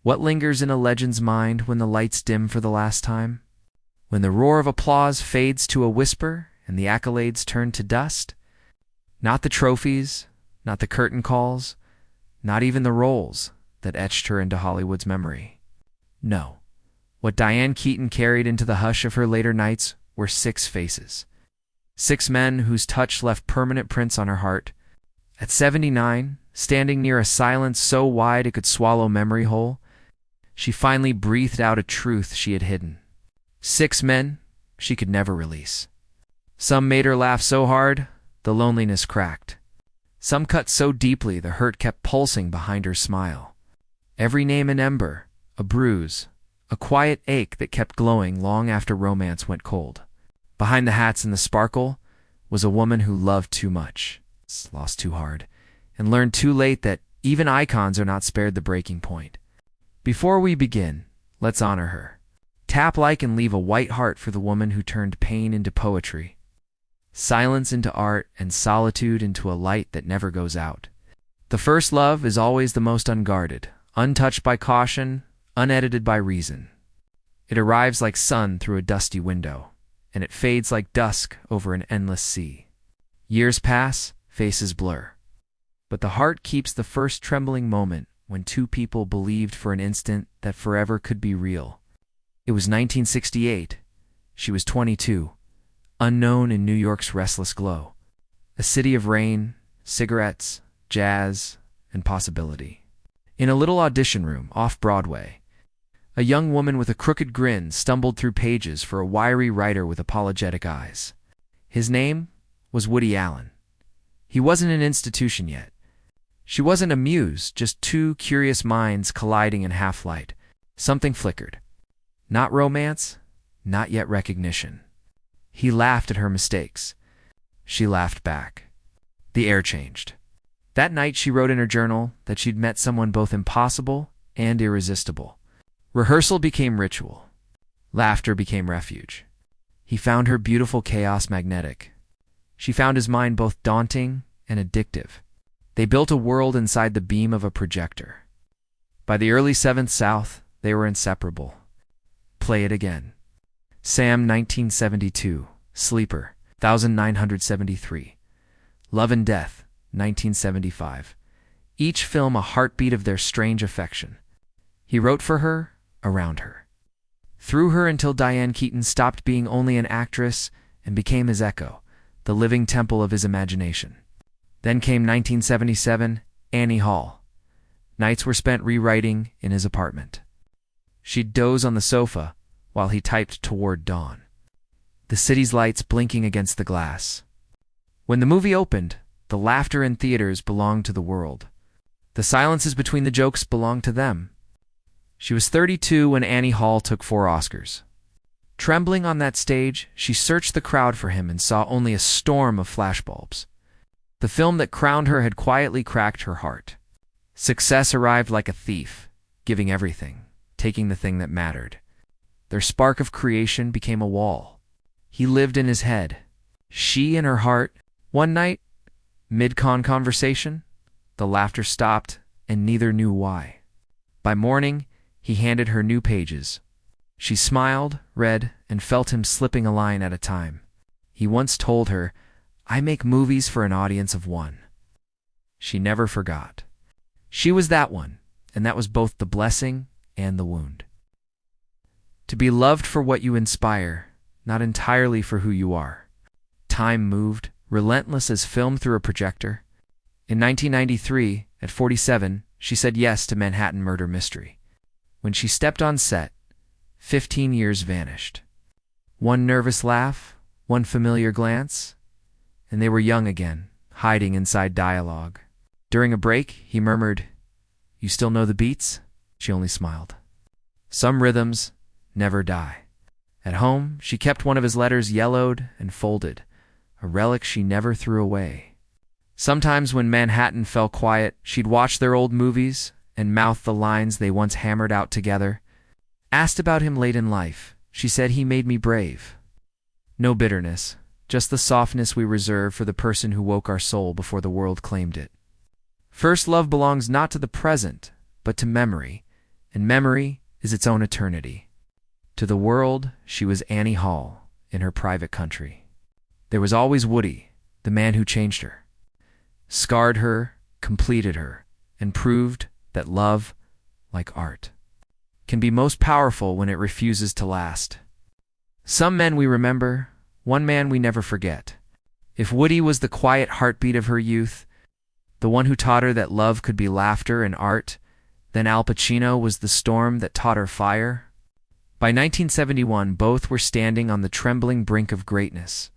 What lingers in a legend's mind when the lights dim for the last time? When the roar of applause fades to a whisper and the accolades turn to dust? Not the trophies, not the curtain calls, not even the roles that etched her into Hollywood's memory. No. What Diane Keaton carried into the hush of her later nights were 6 faces. 6 men whose touch left permanent prints on her heart. At 79, standing near a silence so wide it could swallow memory whole, she finally breathed out a truth she had hidden. 6 men she could never release. Some made her laugh so hard, the loneliness cracked. Some cut so deeply the hurt kept pulsing behind her smile. Every name an ember, a bruise, a quiet ache that kept glowing long after romance went cold. Behind the hats and the sparkle was a woman who loved too much, lost too hard, and learned too late that even icons are not spared the breaking point. Before we begin, let's honor her. Tap like and leave a white heart for the woman who turned pain into poetry, silence into art, and solitude into a light that never goes out. The first love is always the most unguarded, untouched by caution, unedited by reason. It arrives like sun through a dusty window, and it fades like dusk over an endless sea. Years pass, faces blur. But the heart keeps the first trembling moment when 2 people believed for an instant that forever could be real. It was 1968. She was 22, unknown in New York's restless glow. A city of rain, cigarettes, jazz, and possibility. In a little audition room off Broadway, a young woman with a crooked grin stumbled through pages for a wiry writer with apologetic eyes. His name was Woody Allen. He wasn't an institution yet. She wasn't a muse, just 2 curious minds colliding in half-light. Something flickered. Not romance, not yet recognition. He laughed at her mistakes. She laughed back. The air changed. That night she wrote in her journal that she'd met someone both impossible and irresistible. Rehearsal became ritual. Laughter became refuge. He found her beautiful chaos magnetic. She found his mind both daunting and addictive. They built a world inside the beam of a projector. By the early 7th South, they were inseparable. Play it again. Sam, 1972. Sleeper, 1973. Love and Death, 1975. Each film a heartbeat of their strange affection. He wrote for her, around her. Through her until Diane Keaton stopped being only an actress and became his echo, the living temple of his imagination. Then came 1977, Annie Hall. Nights were spent rewriting in his apartment. She'd doze on the sofa while he typed toward dawn. The city's lights blinking against the glass. When the movie opened, the laughter in theaters belonged to the world. The silences between the jokes belonged to them. She was 32 when Annie Hall took 4 Oscars. Trembling on that stage, she searched the crowd for him and saw only a storm of flashbulbs. The film that crowned her had quietly cracked her heart. Success arrived like a thief, giving everything, taking the thing that mattered. Their spark of creation became a wall. He lived in his head, she in her heart. One night, mid-con conversation, the laughter stopped and neither knew why. By morning, he handed her new pages. She smiled, read, and felt him slipping a line at a time. He once told her, "I make movies for an audience of 1." She never forgot. She was that one, and that was both the blessing and the wound. To be loved for what you inspire, not entirely for who you are. Time moved, relentless as film through a projector. In 1993, at 47, she said yes to Manhattan Murder Mystery. When she stepped on set, 15 years vanished. One nervous laugh, one familiar glance, and they were young again, hiding inside dialogue. During a break, he murmured, "You still know the beats?" She only smiled. Some rhythms never die. At home, she kept one of his letters yellowed and folded, a relic she never threw away. Sometimes when Manhattan fell quiet, she'd watch their old movies and mouth the lines they once hammered out together. Asked about him late in life, she said he made me brave. No bitterness, just the softness we reserve for the person who woke our soul before the world claimed it. First love belongs not to the present, but to memory, and memory is its own eternity. To the world, she was Annie Hall in her private country. There was always Woody, the man who changed her, scarred her, completed her, and proved that love, like art, can be most powerful when it refuses to last. Some men we remember, one man we never forget. If Woody was the quiet heartbeat of her youth, the one who taught her that love could be laughter and art, then Al Pacino was the storm that taught her fire. By 1971, both were standing on the trembling brink of greatness.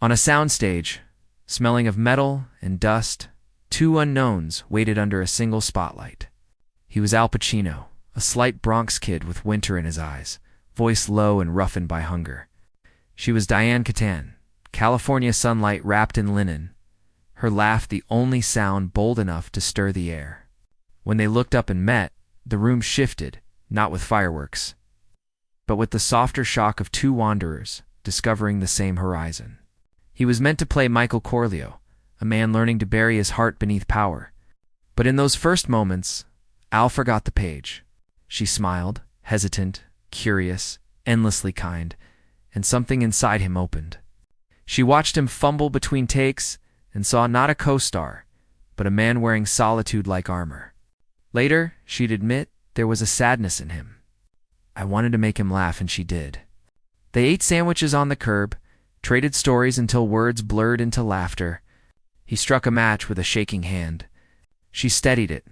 On a soundstage, smelling of metal and dust, two unknowns waited under a single spotlight. He was Al Pacino, a slight Bronx kid with winter in his eyes, voice low and roughened by hunger. She was Diane Keaton, California sunlight wrapped in linen, her laugh the only sound bold enough to stir the air. When they looked up and met, the room shifted, not with fireworks, but with the softer shock of two wanderers discovering the same horizon. He was meant to play Michael Corleone, a man learning to bury his heart beneath power. But in those first moments, Al forgot the page. She smiled, hesitant, curious, endlessly kind, and something inside him opened. She watched him fumble between takes and saw not a co-star, but a man wearing solitude like armor. Later, she'd admit there was a sadness in him. I wanted to make him laugh, and she did. They ate sandwiches on the curb, traded stories until words blurred into laughter. He struck a match with a shaking hand. She steadied it.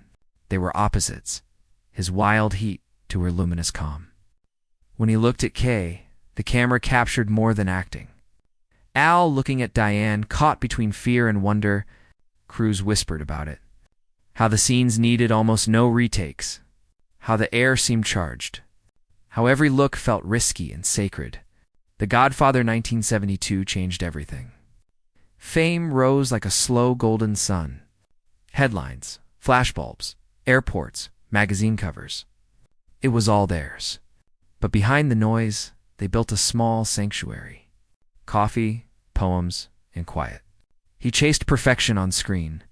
They were opposites, his wild heat to her luminous calm. When he looked at Kay, the camera captured more than acting. Al, looking at Diane, caught between fear and wonder. Cruz whispered about it. How the scenes needed almost no retakes. How the air seemed charged. How every look felt risky and sacred. The Godfather 1972 changed everything. Fame rose like a slow golden sun. Headlines, flashbulbs, airports, magazine covers. It was all theirs. But behind the noise, they built a small sanctuary. Coffee, poems, and quiet. He chased perfection on screen.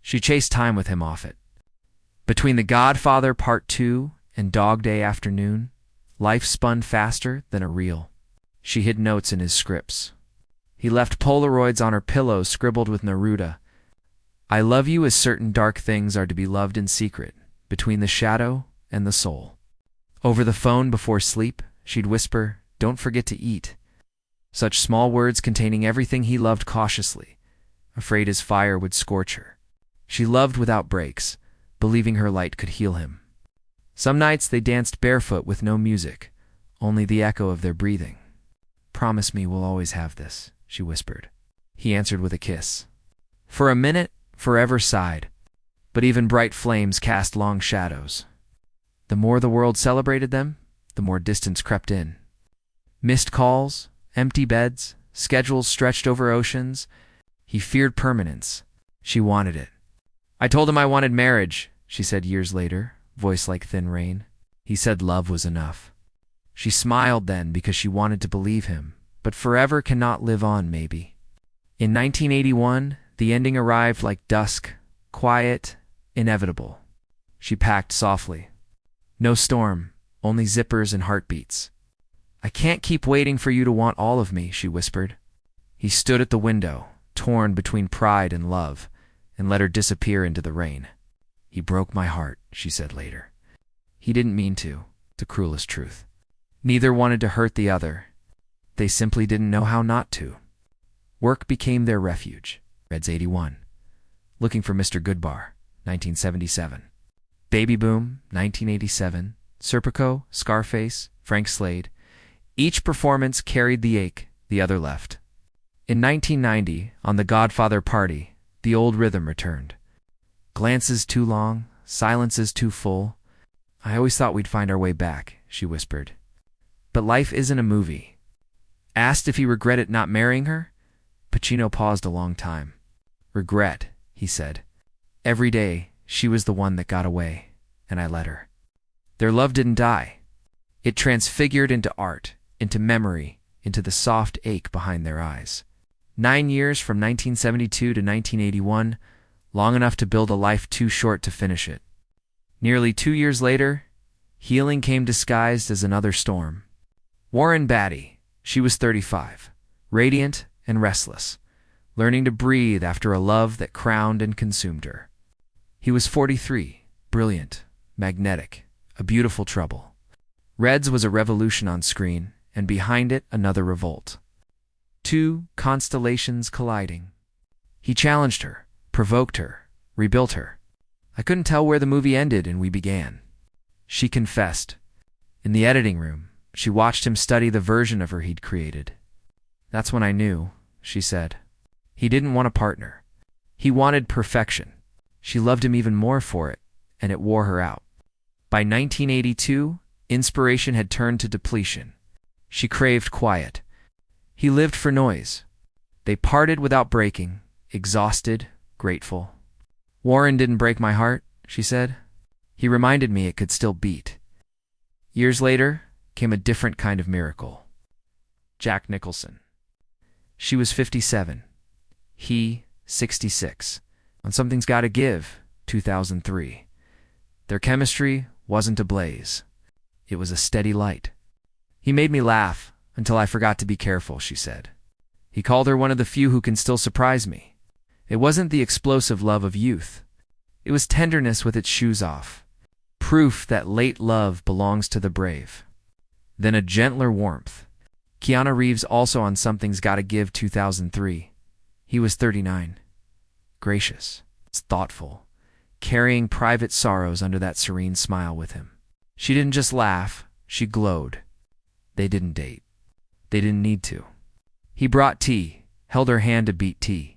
She chased time with him off it. Between The Godfather Part 2 and Dog Day Afternoon, life spun faster than a reel. She hid notes in his scripts. He left Polaroids on her pillow scribbled with Neruda. I love you as certain dark things are to be loved in secret, between the shadow and the soul. Over the phone before sleep, she'd whisper, don't forget to eat. Such small words containing everything he loved cautiously, afraid his fire would scorch her. She loved without breaks, believing her light could heal him. Some nights they danced barefoot with no music, only the echo of their breathing. Promise me we'll always have this, she whispered. He answered with a kiss. For a minute, forever sighed, but even bright flames cast long shadows. The more the world celebrated them, the more distance crept in. Missed calls, empty beds, schedules stretched over oceans. He feared permanence. She wanted it. I told him I wanted marriage, she said years later, voice like thin rain. He said love was enough. She smiled then because she wanted to believe him, but forever cannot live on, maybe. In 1981, the ending arrived like dusk, quiet, inevitable. She packed softly. No storm, only zippers and heartbeats. I can't keep waiting for you to want all of me, she whispered. He stood at the window, torn between pride and love, and let her disappear into the rain. He broke my heart, she said later. He didn't mean to, the cruelest truth. Neither wanted to hurt the other. They simply didn't know how not to. Work became their refuge. Reds 81. Looking for Mr. Goodbar, 1977. Baby Boom, 1987. Serpico, Scarface, Frank Slade. Each performance carried the ache the other left. In 1990, on The Godfather Party, the old rhythm returned. Glances too long, silences too full. I always thought we'd find our way back, she whispered. But life isn't a movie. Asked if he regretted not marrying her, Pacino paused a long time. Regret, he said. Every day, she was the one that got away, and I let her. Their love didn't die. It transfigured into art, into memory, into the soft ache behind their eyes. 9 years from 1972 to 1981, long enough to build a life too short to finish it. Nearly 2 years later, Healing came disguised as another storm. Warren Batty. She was 35, radiant and restless, learning to breathe after a love that crowned and consumed her. He was 43, brilliant, magnetic, a beautiful trouble. Reds was a revolution on screen, and behind it another revolt. Two constellations colliding. He challenged her, provoked her, rebuilt her. I couldn't tell where the movie ended and we began. She confessed. In the editing room, she watched him study the version of her he'd created. That's when I knew, she said. He didn't want a partner. He wanted perfection. She loved him even more for it, and it wore her out. By 1982, inspiration had turned to depletion. She craved quiet. He lived for noise. They parted without breaking, exhausted, grateful. Warren didn't break my heart, she said. He reminded me it could still beat. Years later came a different kind of miracle. Jack Nicholson. She was 57. He, 66. On Something's Gotta Give, 2003. Their chemistry wasn't ablaze. It was a steady light. He made me laugh until I forgot to be careful, she said. He called her one of the few who can still surprise me. It wasn't the explosive love of youth. It was tenderness with its shoes off. Proof that late love belongs to the brave. Then a gentler warmth. Keanu Reeves also on Something's Gotta Give 2003. He was 39. Gracious, thoughtful, carrying private sorrows under that serene smile with him. She didn't just laugh, she glowed. They didn't date. They didn't need to. He brought tea, held her hand to beat tea.